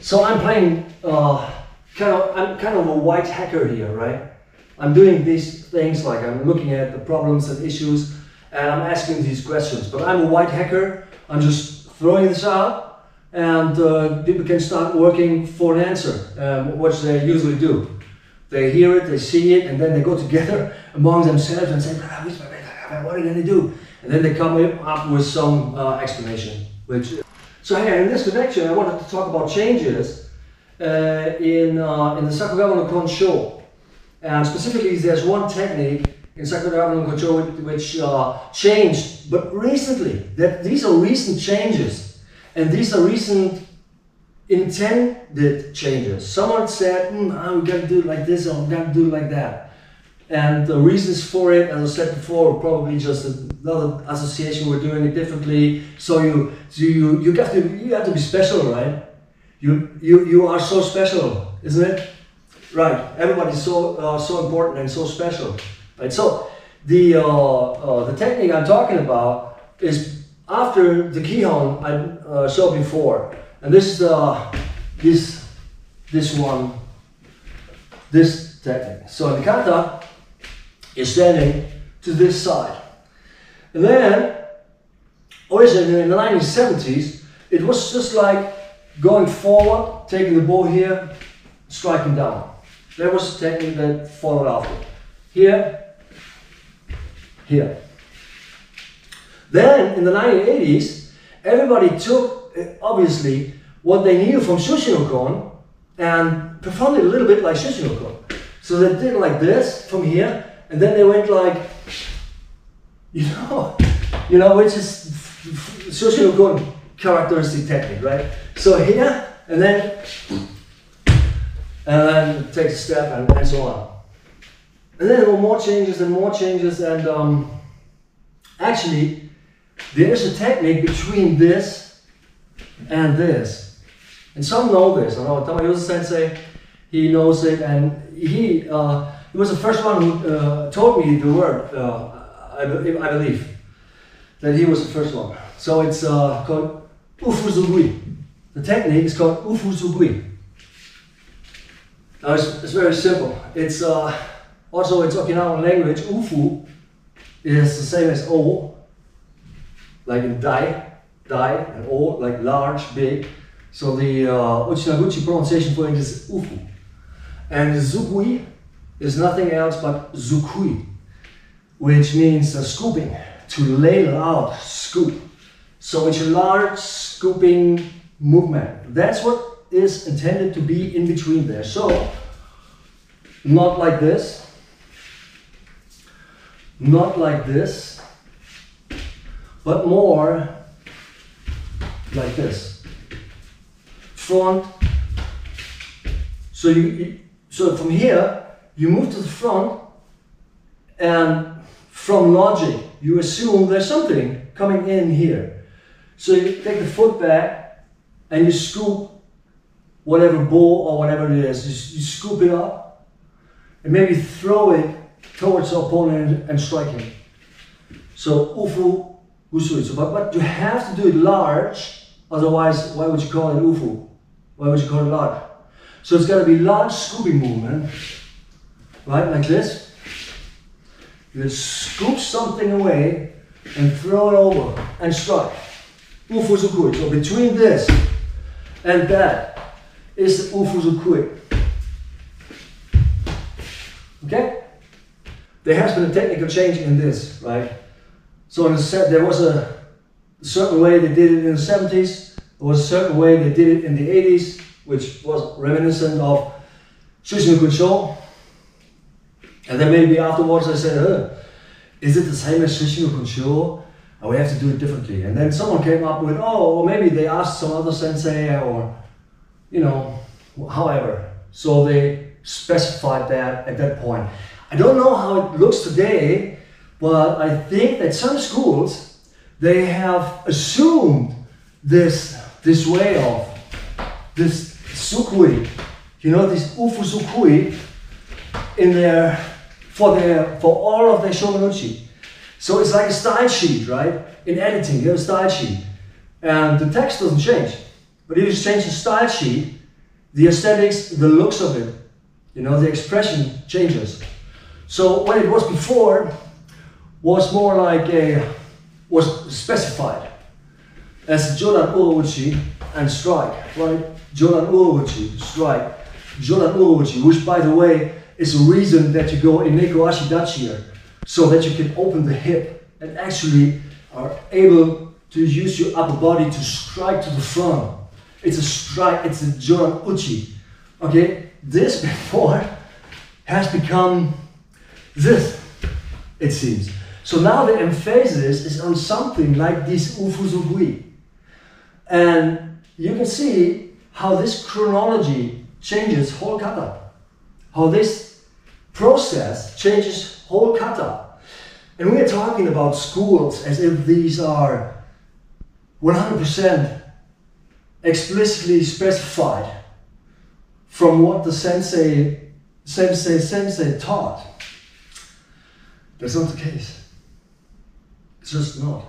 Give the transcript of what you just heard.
So I'm playing, I'm kind of a white hacker here, right? I'm doing these things like I'm looking at the problems and issues and I'm asking these questions, but I'm a white hacker. I'm just throwing this out and people can start working for an answer, which they usually do. They hear it, they see it, and then they go together among themselves and say, what are you going to do? And then they come up with some explanation. So here in this connection, I wanted to talk about changes in the Sakura no Konsho. And specifically, there's one technique in Sakura no Konsho which changed, but recently. These are recent changes, and these are recent intended changes. Someone said, I'm going to do it like this, or I'm going to do it like that. And the reasons for it, as I said before, are probably just another association. We're doing it differently. So you have to be special, right? You are so special, isn't it? Right. Everybody's so important and so special, right? So the technique I'm talking about is after the Kihon I showed before. And this is this technique. So the kata is standing to this side. And then, originally in the 1970s, it was just like going forward, taking the ball here, striking down. That was the technique that followed after. Here, here. Then, in the 1980s, everybody took obviously what they knew from Shushinokon and performed it a little bit like Shushinokon. So they did like this from here, and then they went like, you know, which is Shushinokon characteristic technique, right? So here, and then take a step and so on. And then there were more changes and more changes, and actually there is a technique between this and this. And some know this. I know Tamayoshi Sensei, he knows it, and he was the first one who told me the word, I believe, that he was the first one. So it's called Ufusugui. The technique is called Ufusugui. Now it's very simple. It's also it's Okinawan language. Ufu is the same as O, like in dai, and O, like large, big. So the Uchinaguchi pronunciation for it is Ufu. And Zugui is nothing else but Zukui, which means scooping, to ladle out, scoop. So it's a large scooping movement. That's what is intended to be in between there. So, not like this, not like this, but more like this. Front. So from here, you move to the front, and from logic, you assume there's something coming in here. So you take the foot back, and you scoop whatever ball or whatever it is. You scoop it up, and maybe throw it towards the opponent and strike him. So Ufu Usui. So, but you have to do it large, otherwise why would you call it Ufu? Why would you call it large? So it's got to be large scooping movement, right, like this. You scoop something away and throw it over and strike. Ufusugui. So between this and that is the Ufusugui. Okay? There has been a technical change in this, right? So in the set, there was a certain way they did it in the 70s. There was a certain way they did it in the 80s, which was reminiscent of Shushin Kunsho. And then maybe afterwards I said, is it the same as Shushin Kunsho? Or we have to do it differently. And then someone came up with, or maybe they asked some other sensei, or, you know, however. So they specified that at that point. I don't know how it looks today, but I think that some schools, they have assumed this way of this sukui, you know, this ufusukui in their for all of their shogunuchi. So it's like a style sheet, right? In editing, you have a style sheet, and the text doesn't change. But if you change the style sheet, the aesthetics, the looks of it, you know, the expression changes. So when it was before, was more like was specified as Jodan Urouchi and strike, right? Jodan Urouchi, strike. Jodan Urouchi, which by the way is a reason that you go in Neko Ashidachi here, so that you can open the hip and actually are able to use your upper body to strike to the front. It's a strike, it's a Jodan Uchi. Okay, this before has become this, it seems. So now the emphasis is on something like this Ufusugui. And you can see how this chronology changes whole kata. How this process changes whole kata. And we are talking about schools as if these are 100% explicitly specified from what the sensei taught. That's not the case. It's just not.